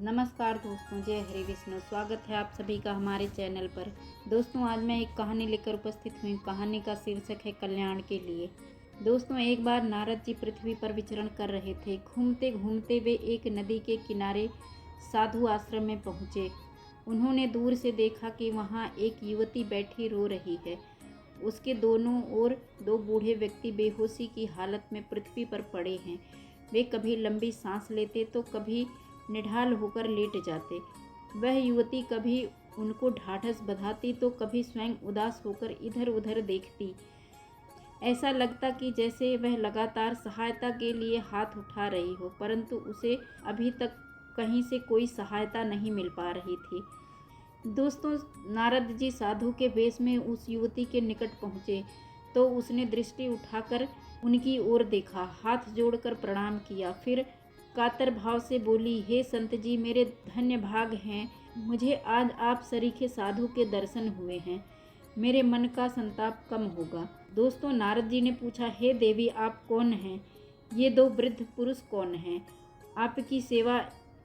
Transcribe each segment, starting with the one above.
नमस्कार दोस्तों, जय हरि विष्णु। स्वागत है आप सभी का हमारे चैनल पर। दोस्तों, आज मैं एक कहानी लेकर उपस्थित हुई। कहानी का शीर्षक है कल्याण के लिए। दोस्तों, एक बार नारद जी पृथ्वी पर विचरण कर रहे थे। घूमते घूमते वे एक नदी के किनारे साधु आश्रम में पहुँचे। उन्होंने दूर से देखा कि वहाँ एक युवती बैठी रो रही है। उसके दोनों ओर दो बूढ़े व्यक्ति बेहोशी की हालत में पृथ्वी पर पड़े हैं। वे कभी लंबी सांस लेते तो कभी निढाल होकर लेट जाते। वह युवती कभी उनको ढाढ़स बंधाती तो कभी स्वयं उदास होकर इधर उधर देखती। ऐसा लगता कि जैसे वह लगातार सहायता के लिए हाथ उठा रही हो, परंतु उसे अभी तक कहीं से कोई सहायता नहीं मिल पा रही थी। दोस्तों, नारद जी साधु के वेश में उस युवती के निकट पहुँचे तो उसने दृष्टि उठाकर उनकी ओर देखा, हाथ जोड़कर प्रणाम किया, फिर कातर भाव से बोली, हे संत जी, मेरे धन्य भाग हैं, मुझे आज आप सरीखे साधु के दर्शन हुए हैं। मेरे मन का संताप कम होगा। दोस्तों, नारद जी ने पूछा, हे देवी, आप कौन हैं? ये दो वृद्ध पुरुष कौन हैं? आपकी सेवा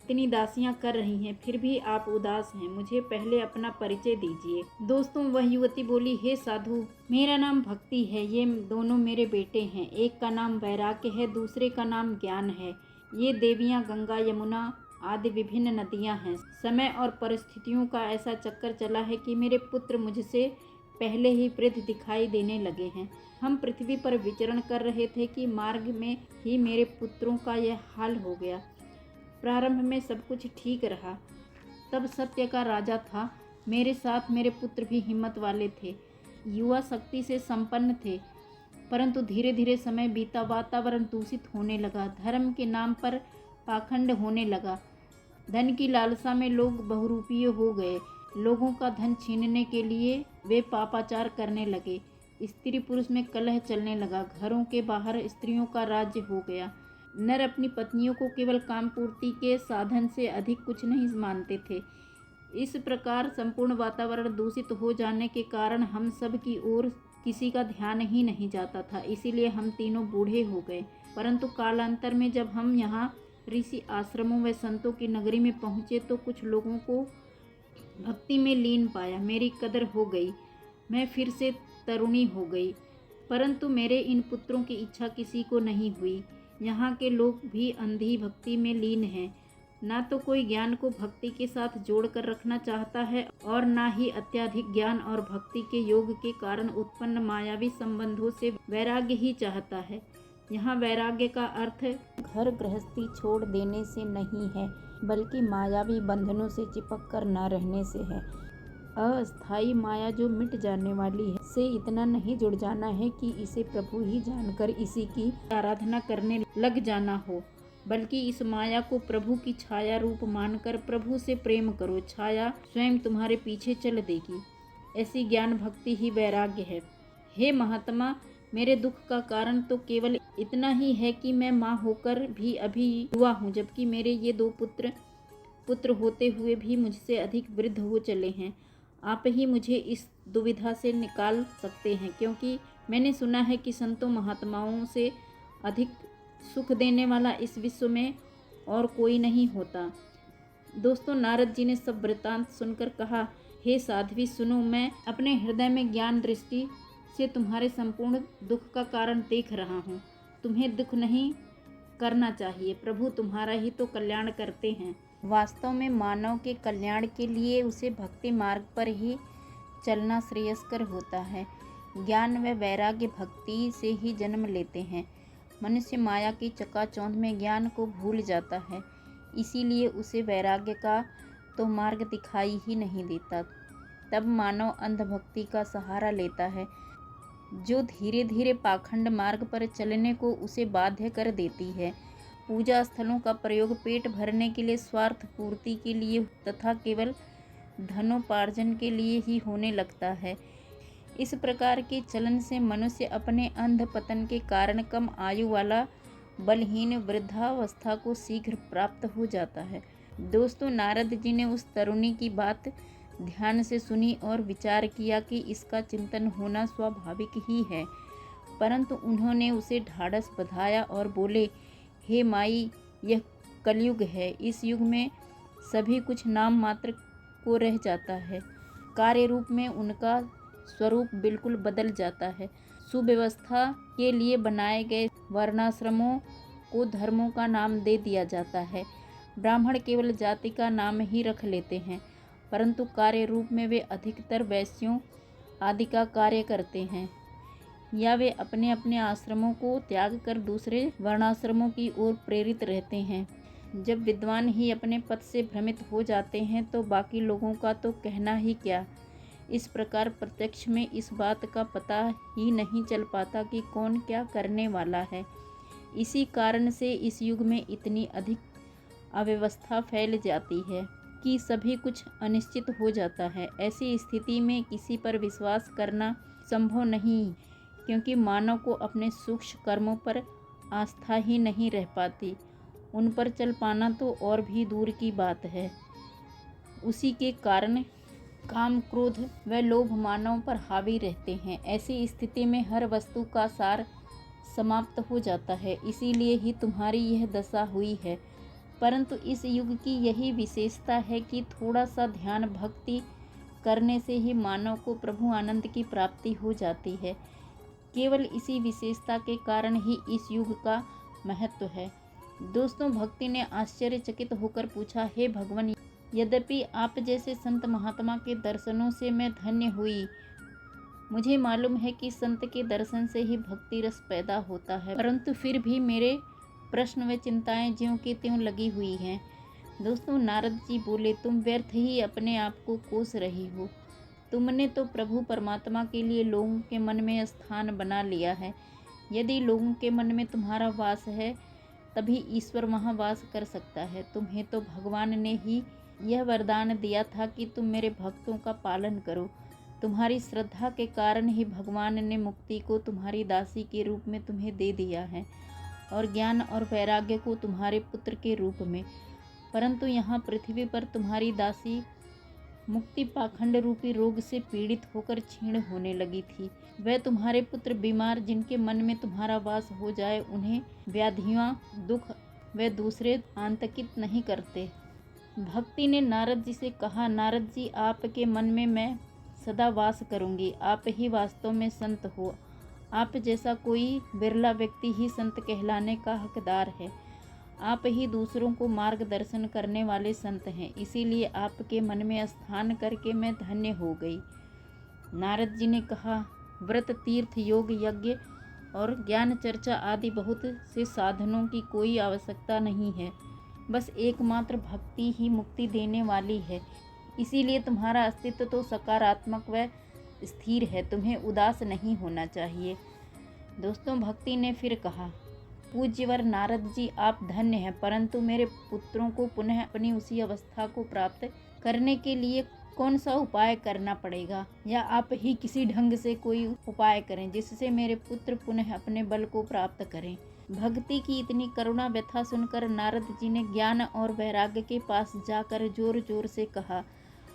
इतनी दासियां कर रही हैं, फिर भी आप उदास हैं। मुझे पहले अपना परिचय दीजिए। दोस्तों, वह युवती बोली, हे साधु, मेरा नाम भक्ति है। ये दोनों मेरे बेटे हैं। एक का नाम वैराग्य है, दूसरे का नाम ज्ञान है। ये देवियां गंगा, यमुना आदि विभिन्न नदियां हैं। समय और परिस्थितियों का ऐसा चक्कर चला है कि मेरे पुत्र मुझसे पहले ही वृद्ध दिखाई देने लगे हैं। हम पृथ्वी पर विचरण कर रहे थे कि मार्ग में ही मेरे पुत्रों का यह हाल हो गया। प्रारंभ में सब कुछ ठीक रहा, तब सत्य का राजा था। मेरे साथ मेरे पुत्र भी हिम्मत वाले थे, युवा शक्ति से संपन्न थे, परंतु धीरे धीरे समय बीता, वातावरण दूषित होने लगा, धर्म के नाम पर पाखंड होने लगा, धन की लालसा में लोग बहुरूपीय हो गए, लोगों का धन छीनने के लिए वे पापाचार करने लगे, स्त्री पुरुष में कलह चलने लगा, घरों के बाहर स्त्रियों का राज्य हो गया। नर अपनी पत्नियों को केवल काम पूर्ति के साधन से अधिक कुछ नहीं मानते थे। इस प्रकार संपूर्ण वातावरण दूषित हो जाने के कारण हम सब की ओर किसी का ध्यान ही नहीं जाता था। इसीलिए हम तीनों बूढ़े हो गए। परंतु कालांतर में जब हम यहाँ ऋषि आश्रमों व संतों की नगरी में पहुँचे तो कुछ लोगों को भक्ति में लीन पाया। मेरी कदर हो गई, मैं फिर से तरुणी हो गई। परंतु मेरे इन पुत्रों की इच्छा किसी को नहीं हुई। यहाँ के लोग भी अंधी भक्ति में लीन हैं। ना तो कोई ज्ञान को भक्ति के साथ जोड़कर रखना चाहता है और ना ही अत्यधिक ज्ञान और भक्ति के योग के कारण उत्पन्न मायावी संबंधों से वैराग्य ही चाहता है। यहाँ वैराग्य का अर्थ घर गृहस्थी छोड़ देने से नहीं है, बल्कि मायावी बंधनों से चिपक कर न रहने से है। अस्थाई माया जो मिट जाने वाली है से इतना नहीं जुड़ जाना है कि इसे प्रभु ही जानकर इसी की आराधना करने लग जाना हो, बल्कि इस माया को प्रभु की छाया रूप मानकर प्रभु से प्रेम करो। छाया स्वयं तुम्हारे पीछे चल देगी। ऐसी ज्ञान भक्ति ही वैराग्य है। हे महात्मा, मेरे दुख का कारण तो केवल इतना ही है कि मैं माँ होकर भी अभी युवा हूँ, जबकि मेरे ये दो पुत्र होते हुए भी मुझसे अधिक वृद्ध हो चले हैं। आप ही मुझे इस दुविधा से निकाल सकते हैं, क्योंकि मैंने सुना है कि संतों महात्माओं से अधिक सुख देने वाला इस विश्व में और कोई नहीं होता। दोस्तों, नारद जी ने सब वृत्तांत सुनकर कहा, हे साध्वी, सुनो, मैं अपने हृदय में ज्ञान दृष्टि से तुम्हारे संपूर्ण दुख का कारण देख रहा हूँ। तुम्हें दुख नहीं करना चाहिए, प्रभु तुम्हारा ही तो कल्याण करते हैं। वास्तव में मानव के कल्याण के लिए उसे भक्ति मार्ग पर ही चलना श्रेयस्कर होता है। ज्ञान व वैराग्य भक्ति से ही जन्म लेते हैं। मनुष्य माया की चकाचौंध में ज्ञान को भूल जाता है, इसीलिए उसे वैराग्य का तो मार्ग दिखाई ही नहीं देता। तब मानव अंधभक्ति का सहारा लेता है, जो धीरे धीरे पाखंड मार्ग पर चलने को उसे बाध्य कर देती है। पूजा स्थलों का प्रयोग पेट भरने के लिए, स्वार्थ पूर्ति के लिए तथा केवल धनोपार्जन के लिए ही होने लगता है। इस प्रकार के चलन से मनुष्य अपने अंध पतन के कारण कम आयु वाला बलहीन वृद्धावस्था को शीघ्र प्राप्त हो जाता है। दोस्तों, नारद जी ने उस तरुणी की बात ध्यान से सुनी और विचार किया कि इसका चिंतन होना स्वाभाविक ही है, परंतु उन्होंने उसे ढाढ़स बंधाया और बोले, हे माई, यह कलयुग है। इस युग में सभी कुछ नाम मात्र को रह जाता है। कार्य रूप में उनका स्वरूप बिल्कुल बदल जाता है। सुव्यवस्था के लिए बनाए गए वर्णाश्रमों को धर्मों का नाम दे दिया जाता है। ब्राह्मण केवल जाति का नाम ही रख लेते हैं, परंतु कार्य रूप में वे अधिकतर वैश्यों आदि का कार्य करते हैं, या वे अपने अपने आश्रमों को त्याग कर दूसरे वर्णाश्रमों की ओर प्रेरित रहते हैं। जब विद्वान ही अपने पद से भ्रमित हो जाते हैं तो बाकी लोगों का तो कहना ही क्या। इस प्रकार प्रत्यक्ष में इस बात का पता ही नहीं चल पाता कि कौन क्या करने वाला है। इसी कारण से इस युग में इतनी अधिक अव्यवस्था फैल जाती है कि सभी कुछ अनिश्चित हो जाता है। ऐसी स्थिति में किसी पर विश्वास करना संभव नहीं, क्योंकि मानव को अपने सूक्ष्म कर्मों पर आस्था ही नहीं रह पाती। उन पर चल पाना तो और भी दूर की बात है। उसी के कारण काम, क्रोध व लोभ मानव पर हावी रहते हैं। ऐसी स्थिति में हर वस्तु का सार समाप्त हो जाता है। इसीलिए ही तुम्हारी यह दशा हुई है। परंतु इस युग की यही विशेषता है कि थोड़ा सा ध्यान भक्ति करने से ही मानव को प्रभु आनंद की प्राप्ति हो जाती है। केवल इसी विशेषता के कारण ही इस युग का महत्व है। दोस्तों, भक्ति ने आश्चर्यचकित होकर पूछा, हे भगवान, यद्यपि आप जैसे संत महात्मा के दर्शनों से मैं धन्य हुई, मुझे मालूम है कि संत के दर्शन से ही भक्ति रस पैदा होता है, परंतु फिर भी मेरे प्रश्न व चिंताएं ज्यों की त्यों लगी हुई हैं। दोस्तों, नारद जी बोले, तुम व्यर्थ ही अपने आप को कोस रही हो। तुमने तो प्रभु परमात्मा के लिए लोगों के मन में स्थान बना लिया है। यदि लोगों के मन में तुम्हारा वास है, तभी ईश्वर वहाँ वास कर सकता है। तुम्हें तो भगवान ने ही यह वरदान दिया था कि तुम मेरे भक्तों का पालन करो। तुम्हारी श्रद्धा के कारण ही भगवान ने मुक्ति को तुम्हारी दासी के रूप में तुम्हें दे दिया है, और ज्ञान और वैराग्य को तुम्हारे पुत्र के रूप में। परंतु यहाँ पृथ्वी पर तुम्हारी दासी मुक्ति पाखंड रूपी रोग से पीड़ित होकर क्षीण होने लगी थी। वह तुम्हारे पुत्र बीमार, जिनके मन में तुम्हारा वास हो जाए, उन्हें व्याधियाँ, दुख व दूसरे आतंकित नहीं करते। भक्ति ने नारद जी से कहा, नारद जी, आपके मन में मैं सदा वास करूंगी। आप ही वास्तव में संत हो। आप जैसा कोई बिरला व्यक्ति ही संत कहलाने का हकदार है। आप ही दूसरों को मार्गदर्शन करने वाले संत हैं। इसीलिए आपके मन में स्थान करके मैं धन्य हो गई। नारद जी ने कहा, व्रत, तीर्थ, योग, यज्ञ और ज्ञान चर्चा आदि बहुत से साधनों की कोई आवश्यकता नहीं है। बस एकमात्र भक्ति ही मुक्ति देने वाली है। इसीलिए तुम्हारा अस्तित्व तो सकारात्मक व स्थिर है। तुम्हें उदास नहीं होना चाहिए। दोस्तों, भक्ति ने फिर कहा, पूज्यवर नारद जी, आप धन्य हैं, परंतु मेरे पुत्रों को पुनः अपनी उसी अवस्था को प्राप्त करने के लिए कौन सा उपाय करना पड़ेगा, या आप ही किसी ढंग से कोई उपाय करें जिससे मेरे पुत्र पुनः अपने बल को प्राप्त करें। भक्ति की इतनी करुणा व्यथा सुनकर नारद जी ने ज्ञान और वैराग्य के पास जाकर जोर जोर से कहा,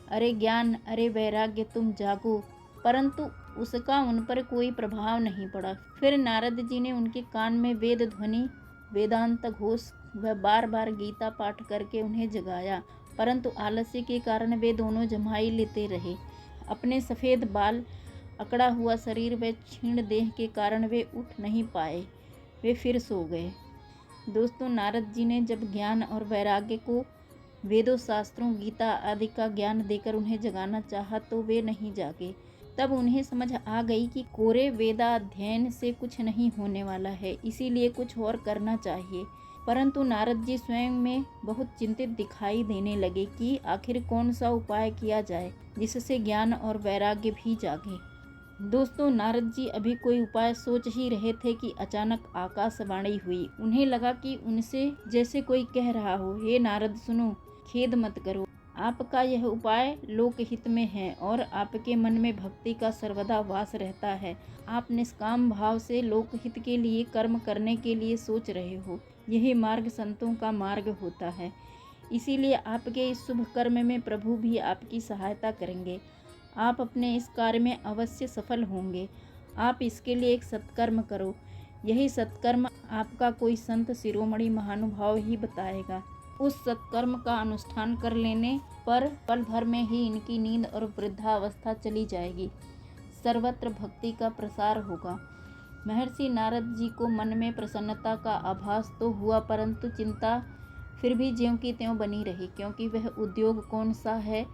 अरे ज्ञान, अरे वैराग्य, तुम जागो। परंतु उसका उन पर कोई प्रभाव नहीं पड़ा। फिर नारद जी ने उनके कान में वेद ध्वनि, वेदांत घोष व बार बार गीता पाठ करके उन्हें जगाया, परंतु आलस्य के कारण वे दोनों जम्हाई लेते रहे। अपने सफ़ेद बाल, अकड़ा हुआ शरीर व क्षीण देह के कारण वे उठ नहीं पाए। वे फिर सो गए। दोस्तों, नारद जी ने जब ज्ञान और वैराग्य को वेदों, शास्त्रों, गीता आदि का ज्ञान देकर उन्हें जगाना चाहा तो वे नहीं जागे। तब उन्हें समझ आ गई कि कोरे वेदाध्ययन से कुछ नहीं होने वाला है, इसीलिए कुछ और करना चाहिए। परंतु नारद जी स्वयं में बहुत चिंतित दिखाई देने लगे कि आखिर कौन सा उपाय किया जाए जिससे ज्ञान और वैराग्य भी जागे। दोस्तों, नारद जी अभी कोई उपाय सोच ही रहे थे कि अचानक आकाशवाणी हुई। उन्हें लगा कि उनसे जैसे कोई कह रहा हो, हे नारद, सुनो, खेद मत करो। आपका यह उपाय लोकहित में है और आपके मन में भक्ति का सर्वदा वास रहता है। आप निष्काम भाव से लोकहित के लिए कर्म करने के लिए सोच रहे हो। यही मार्ग संतों का मार्ग होता है। इसीलिए आपके इस शुभ कर्म में प्रभु भी आपकी सहायता करेंगे। आप अपने इस कार्य में अवश्य सफल होंगे। आप इसके लिए एक सत्कर्म करो। यही सत्कर्म आपका कोई संत शिरोमणि महानुभाव ही बताएगा। उस सत्कर्म का अनुष्ठान कर लेने पर पल भर में ही इनकी नींद और वृद्धावस्था चली जाएगी। सर्वत्र भक्ति का प्रसार होगा। महर्षि नारद जी को मन में प्रसन्नता का आभास तो हुआ, परंतु चिंता फिर भी ज्यों की त्यों बनी रही, क्योंकि वह उद्योग कौन सा है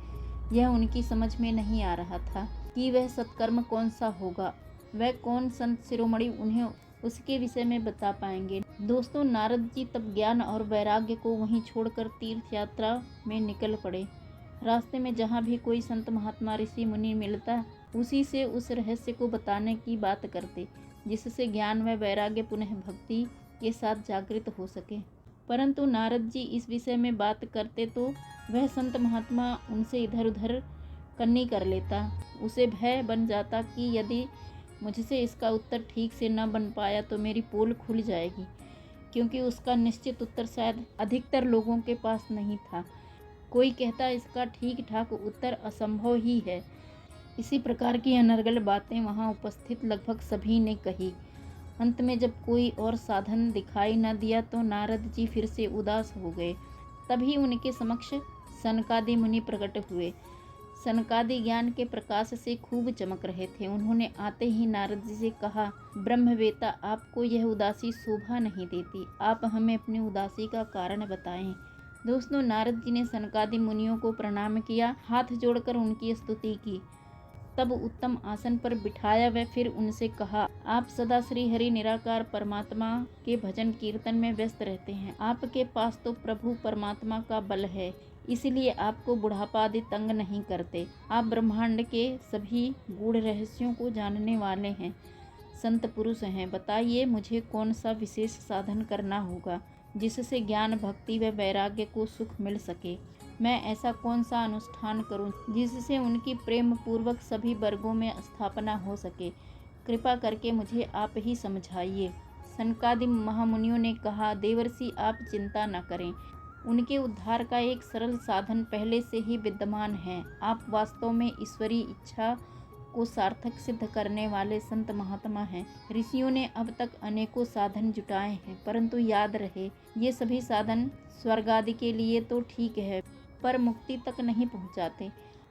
यह उनकी समझ में नहीं आ रहा था कि वह सत्कर्म कौन सा होगा। वह कौन संत शिरोमणि उन्हें उसके विषय में बता पाएंगे। दोस्तों, नारद जी तब ज्ञान और वैराग्य को वहीं छोड़कर तीर्थ यात्रा में निकल पड़े। रास्ते में जहाँ भी कोई संत महात्मा ऋषि मुनि मिलता, उसी से उस रहस्य को बताने की बात करते, जिससे ज्ञान व वैराग्य पुनः भक्ति के साथ जागृत हो सके। परंतु नारद जी इस विषय में बात करते तो वह संत महात्मा उनसे इधर उधर कन्नी कर लेता। उसे भय बन जाता कि यदि मुझसे इसका उत्तर ठीक से न बन पाया तो मेरी पोल खुल जाएगी, क्योंकि उसका निश्चित उत्तर शायद अधिकतर लोगों के पास नहीं था। कोई कहता इसका ठीक ठाक उत्तर असंभव ही है। इसी प्रकार की अनर्गल बातें वहाँ उपस्थित लगभग सभी ने कही। अंत में जब कोई और साधन दिखाई न दिया तो नारद जी फिर से उदास हो गए। तभी उनके समक्ष सनकादि मुनि प्रकट हुए। सनकादि ज्ञान के प्रकाश से खूब चमक रहे थे। उन्होंने आते ही नारद जी से कहा, ब्रह्मवेता, आपको यह उदासी शोभा नहीं देती। आप हमें अपनी उदासी का कारण बताएं। दोस्तों, नारद जी ने सनकादि मुनियों को प्रणाम किया, हाथ जोड़कर उनकी स्तुति की, तब उत्तम आसन पर बिठाया व फिर उनसे कहा, आप सदा श्री हरि निराकार परमात्मा के भजन कीर्तन में व्यस्त रहते हैं। आपके पास तो प्रभु परमात्मा का बल है, इसलिए आपको बुढ़ापा आदि तंग नहीं करते। आप ब्रह्मांड के सभी गूढ़ रहस्यों को जानने वाले हैं, संत पुरुष हैं। बताइए, मुझे कौन सा विशेष साधन करना होगा जिससे ज्ञान, भक्ति व वैराग्य को सुख मिल सके। मैं ऐसा कौन सा अनुष्ठान करूं जिससे उनकी प्रेम पूर्वक सभी वर्गों में स्थापना हो सके। कृपा करके मुझे आप ही समझाइए। सनकादि महामुनियों ने कहा, देवर्षि, आप चिंता न करें। उनके उद्धार का एक सरल साधन पहले से ही विद्यमान है। आप वास्तव में ईश्वरीय इच्छा को सार्थक सिद्ध करने वाले संत महात्मा हैं। ऋषियों ने अब तक अनेकों साधन जुटाए हैं, परंतु याद रहे, ये सभी साधन स्वर्ग आदि के लिए तो ठीक है, पर मुक्ति तक नहीं पहुंचाते।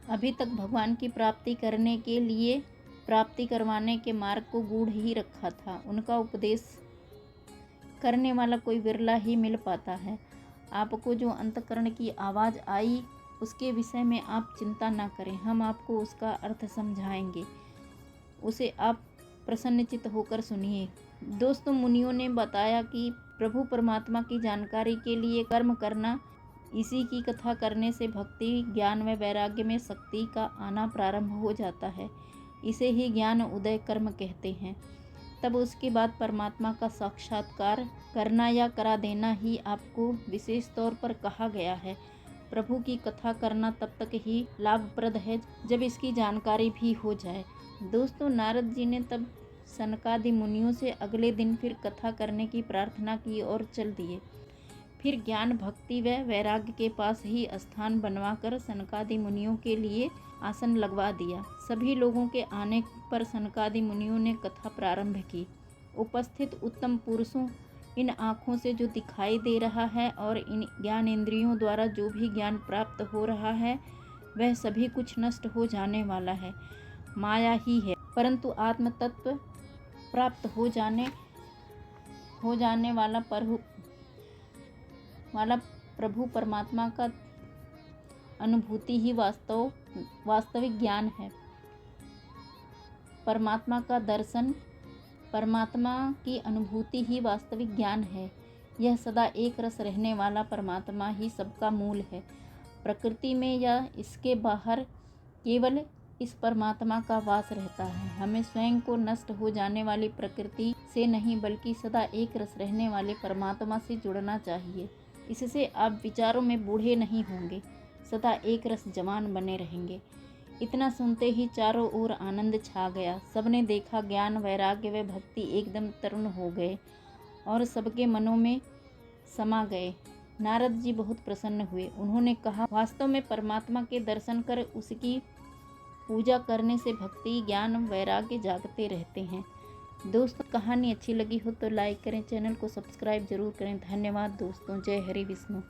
अभी तक भगवान की प्राप्ति करने के लिए प्राप्ति करवाने के मार्ग को गूढ़ ही रखा था। उनका उपदेश करने वाला कोई विरला ही मिल पाता है। आपको जो अंतःकरण की आवाज़ आई उसके विषय में आप चिंता न करें, हम आपको उसका अर्थ समझाएंगे, उसे आप प्रसन्नचित्त होकर सुनिए। दोस्तों, मुनियों ने बताया कि प्रभु परमात्मा की जानकारी के लिए कर्म करना, इसी की कथा करने से भक्ति, ज्ञान व वैराग्य में शक्ति का आना प्रारंभ हो जाता है। इसे ही ज्ञान उदय कर्म कहते हैं। तब उसके बाद परमात्मा का साक्षात्कार करना या करा देना ही आपको विशेष तौर पर कहा गया है। प्रभु की कथा करना तब तक ही लाभप्रद है जब इसकी जानकारी भी हो जाए। दोस्तों, नारद जी ने तब सनकादि मुनियों से अगले दिन फिर कथा करने की प्रार्थना की और चल दिए। फिर ज्ञान, भक्ति व वैराग्य के पास ही स्थान बनवाकर सनकादि मुनियों के लिए आसन लगवा दिया। सभी लोगों के आने पर सनकादि मुनियों ने कथा प्रारंभ की। उपस्थित उत्तम पुरुषों, इन आँखों से जो दिखाई दे रहा है और इन ज्ञान इंद्रियों द्वारा जो भी ज्ञान प्राप्त हो रहा है, वह सभी कुछ नष्ट हो जाने वाला है, माया ही है। परंतु आत्म तत्व प्राप्त हो जाने वाला प्रभु परमात्मा का अनुभूति ही वास्तविक ज्ञान है। परमात्मा का दर्शन, परमात्मा की अनुभूति ही वास्तविक ज्ञान है। यह सदा एक रस रहने वाला परमात्मा ही सबका मूल है। प्रकृति में या इसके बाहर केवल इस परमात्मा का वास रहता है। हमें स्वयं को नष्ट हो जाने वाली प्रकृति से नहीं, बल्कि सदा एक रस रहने वाले परमात्मा से जुड़ना चाहिए। इससे आप विचारों में बूढ़े नहीं होंगे, सदा एक रस जवान बने रहेंगे। इतना सुनते ही चारों ओर आनंद छा गया। सबने देखा ज्ञान, वैराग्य व भक्ति एकदम तरुण हो गए और सबके मनों में समा गए। नारद जी बहुत प्रसन्न हुए। उन्होंने कहा, वास्तव में परमात्मा के दर्शन कर उसकी पूजा करने से भक्ति, ज्ञान, वैराग्य जागते रहते हैं। दोस्तों, कहानी अच्छी लगी हो तो लाइक करें, चैनल को सब्सक्राइब जरूर करें। धन्यवाद दोस्तों। जय हरि विष्णु।